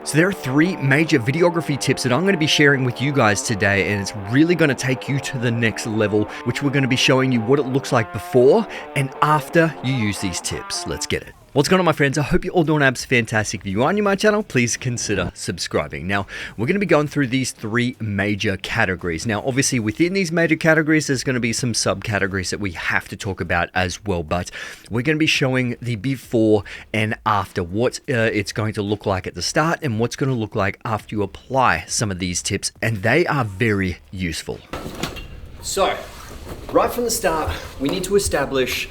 So there are three major videography tips that I'm going to be sharing with you guys today, and it's really going to take you to the next level, which we're going to be showing you what it looks like before and after you use these tips. Let's get it. What's going on, my friends? I hope you're all doing abs fantastic. If you are new to my channel, please consider subscribing. Now, we're going to be going through these three major categories. Now, obviously, within these major categories, there's going to be some subcategories that we have to talk about as well. But we're going to be showing the before and after, what it's going to look like at the start and what's going to look like after you apply some of these tips. And they are very useful. So, right from the start, we need to establish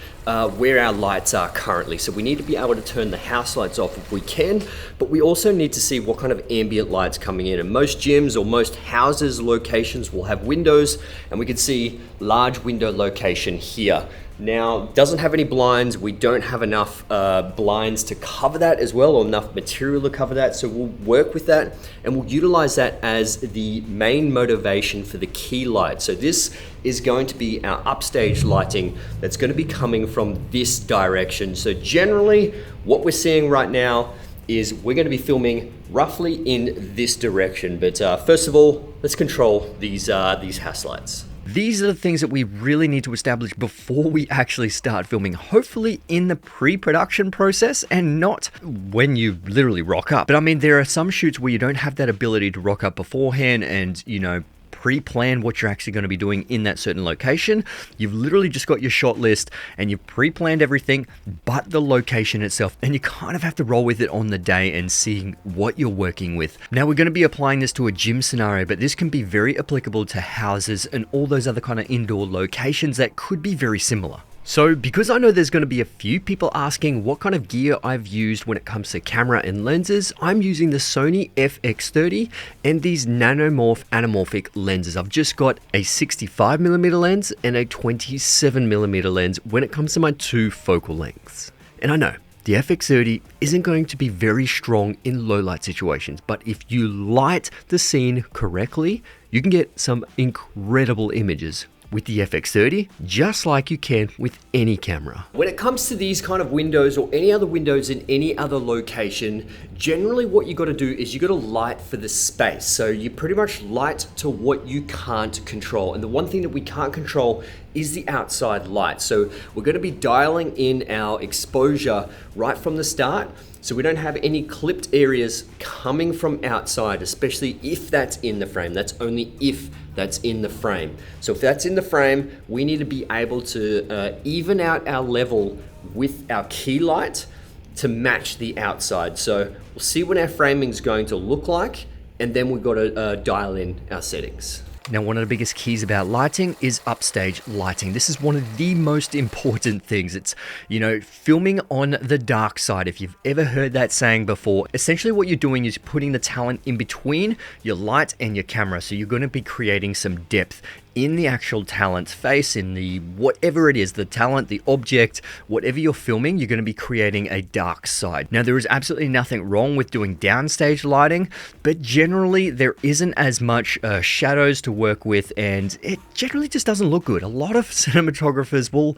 where our lights are currently. So we need to be able to turn the house lights off if we can, but we also need to see what kind of ambient light's coming in. And most gyms or most houses, locations will have windows, and we can see large window location here. Now, doesn't have any blinds. We don't have enough blinds to cover that as well, or enough material to cover that. So we'll work with that and we'll utilize that as the main motivation for the key light. So this is going to be our upstage lighting that's going to be coming from this direction. So generally what we're seeing right now is we're going to be filming roughly in this direction. But first of all, let's control these house lights. These are the things that we really need to establish before we actually start filming, hopefully in the pre-production process and not when you literally rock up. But I mean, there are some shoots where you don't have that ability to rock up beforehand and, you know, pre-plan what you're actually going to be doing in that certain location. You've literally just got your shot list and you've pre-planned everything but the location itself, and you kind of have to roll with it on the day and seeing what you're working with. Now, we're going to be applying this to a gym scenario, but this can be very applicable to houses and all those other kind of indoor locations that could be very similar. So because I know there's going to be a few people asking what kind of gear I've used when it comes to camera and lenses, I'm using the Sony FX30 and these Nanomorph anamorphic lenses. I've just got a 65mm lens and a 27mm lens when it comes to my two focal lengths. And I know the FX30 isn't going to be very strong in low light situations, but if you light the scene correctly, you can get some incredible images with the FX30, just like you can with any camera. When it comes to these kind of windows or any other windows in any other location, generally what you gotta do is you gotta light for the space. So you pretty much light to what you can't control. And the one thing that we can't control is the outside light. So we're gonna be dialing in our exposure right from the start, so we don't have any clipped areas coming from outside, especially if that's in the frame. That's only if that's in the frame. So if that's in the frame, we need to be able to even out our level with our key light to match the outside. So we'll see what our framing is going to look like, and then we've got to dial in our settings. Now, one of the biggest keys about lighting is upstage lighting. This is one of the most important things. It's, you know, filming on the dark side. If you've ever heard that saying before, essentially what you're doing is putting the talent in between your light and your camera. So you're going to be creating some depth in the actual talent's face, in the whatever it is, the talent, the object, whatever you're filming, you're going to be creating a dark side. Now, there is absolutely nothing wrong with doing downstage lighting, but generally there isn't as much shadows to work with, and it generally just doesn't look good. A lot of cinematographers will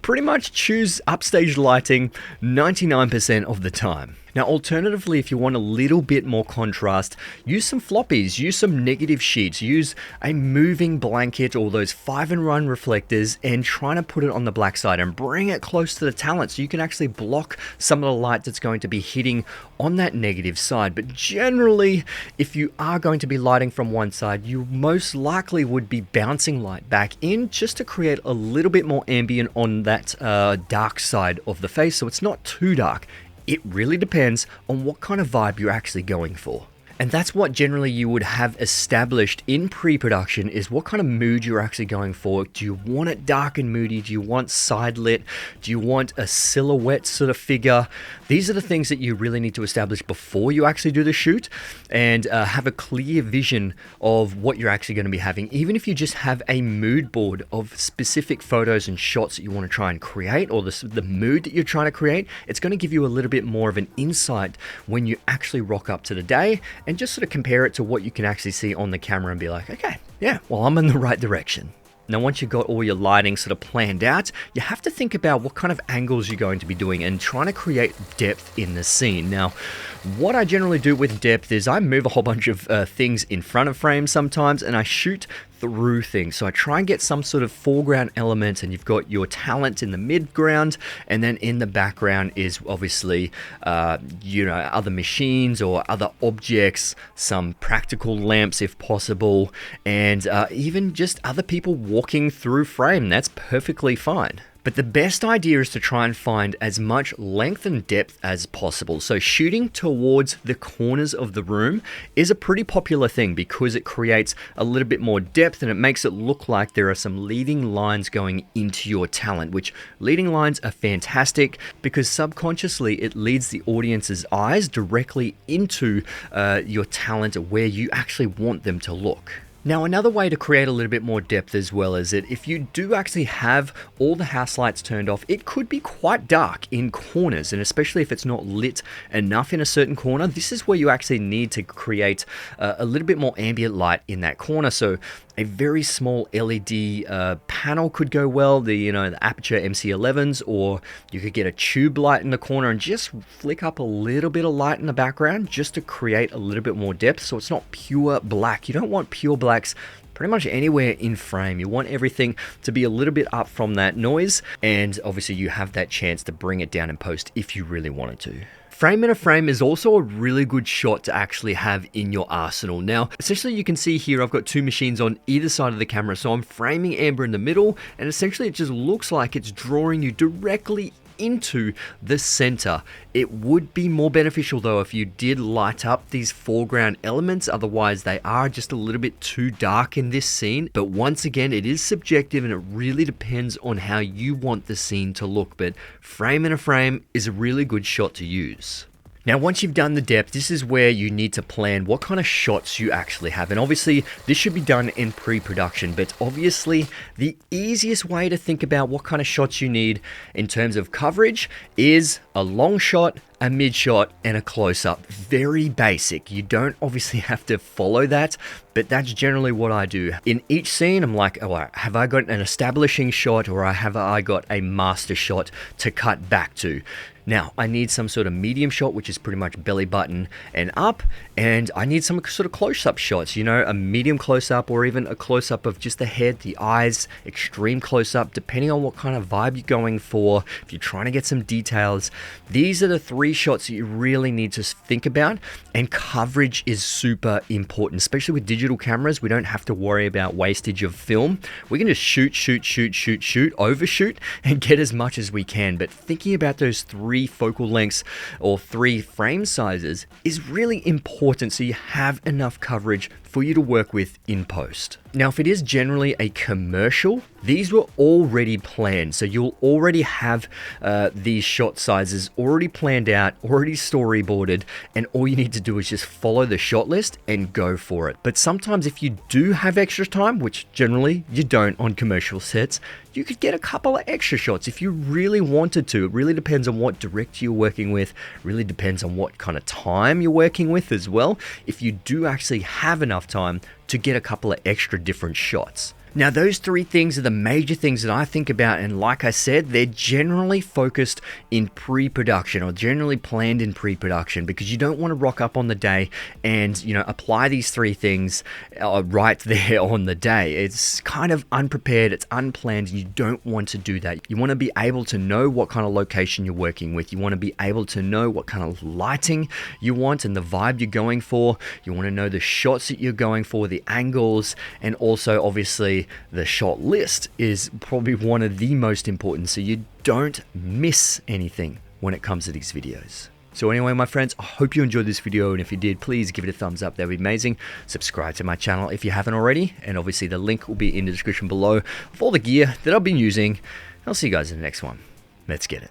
pretty much choose upstage lighting 99% of the time. Now, alternatively, if you want a little bit more contrast, use some floppies, use some negative sheets, use a moving blanket or those 5-in-1 reflectors, and trying to put it on the black side and bring it close to the talent so you can actually block some of the light that's going to be hitting on that negative side. But generally, if you are going to be lighting from one side, you most likely would be bouncing light back in just to create a little bit more ambient on that dark side of the face, so it's not too dark. It really depends on what kind of vibe you're actually going for. And that's what generally you would have established in pre-production, is what kind of mood you're actually going for. Do you want it dark and moody? Do you want side lit? Do you want a silhouette sort of figure? These are the things that you really need to establish before you actually do the shoot, and have a clear vision of what you're actually going to be having. Even if you just have a mood board of specific photos and shots that you want to try and create, or the mood that you're trying to create, it's going to give you a little bit more of an insight when you actually rock up to the day, and just sort of compare it to what you can actually see on the camera and be like, okay, yeah, well, I'm in the right direction. Now, once you've got all your lighting sort of planned out, you have to think about what kind of angles you're going to be doing and trying to create depth in the scene. Now, what I generally do with depth is I move a whole bunch of things in front of frames sometimes, and I shoot through things. So I try and get some sort of foreground element, and you've got your talent in the midground, and then in the background is obviously other machines or other objects, some practical lamps if possible, and even just other people walking through frame. That's perfectly fine. But the best idea is to try and find as much length and depth as possible. So shooting towards the corners of the room is a pretty popular thing because it creates a little bit more depth and it makes it look like there are some leading lines going into your talent, which leading lines are fantastic because subconsciously it leads the audience's eyes directly into your talent where you actually want them to look. Now, another way to create a little bit more depth as well is that if you do actually have all the house lights turned off, it could be quite dark in corners, and especially if it's not lit enough in a certain corner, this is where you actually need to create a little bit more ambient light in that corner. So a very small LED panel could go well, the Aputure MC11s, or you could get a tube light in the corner and just flick up a little bit of light in the background just to create a little bit more depth so it's not pure black. You don't want pure blacks pretty much anywhere in frame. You want everything to be a little bit up from that noise, and obviously you have that chance to bring it down in post if you really wanted to. Frame in a frame is also a really good shot to actually have in your arsenal. Now, essentially you can see here I've got two machines on either side of the camera, so I'm framing Amber in the middle, and essentially it just looks like it's drawing you directly into the center. It would be more beneficial though if you did light up these foreground elements, otherwise they are just a little bit too dark in this scene. But once again, it is subjective and it really depends on how you want the scene to look, but frame in a frame is a really good shot to use. Now, once you've done the depth, this is where you need to plan what kind of shots you actually have. And obviously, this should be done in pre-production, but obviously, the easiest way to think about what kind of shots you need in terms of coverage is a long shot, a mid shot, and a close-up. Very basic. You don't obviously have to follow that, but that's generally what I do. In each scene, I'm like, oh, have I got an establishing shot or have I got a master shot to cut back to? Now, I need some sort of medium shot, which is pretty much belly button and up, and I need some sort of close-up shots, a medium close-up or even a close-up of just the head, the eyes, extreme close-up, depending on what kind of vibe you're going for. If you're trying to get some details, these are the three shots that you really need to think about, and coverage is super important, especially with digital cameras. We don't have to worry about wastage of film. We can just shoot, overshoot, and get as much as we can, but thinking about those three focal lengths or three frame sizes is really important so you have enough coverage for you to work with in post. Now, if it is generally a commercial, these were already planned. So you'll already have these shot sizes already planned out, already storyboarded, and all you need to do is just follow the shot list and go for it. But sometimes if you do have extra time, which generally you don't on commercial sets, you could get a couple of extra shots if you really wanted to. It really depends on what director you're working with, really depends on what kind of time you're working with as well. If you do actually have enough time to get a couple of extra different shots. Now, those three things are the major things that I think about, and like I said, they're generally focused in pre-production or generally planned in pre-production because you don't want to rock up on the day and, apply these three things right there on the day. It's kind of unprepared, it's unplanned, and you don't want to do that. You want to be able to know what kind of location you're working with. You want to be able to know what kind of lighting you want and the vibe you're going for. You want to know the shots that you're going for, the angles, and also obviously the shot list is probably one of the most important, so you don't miss anything when it comes to these videos. So anyway, my friends, I hope you enjoyed this video, and if you did, please give it a thumbs up. That would be amazing. Subscribe to my channel if you haven't already, and obviously the link will be in the description below for all the gear that I've been using. I'll see you guys in the next one. Let's get it.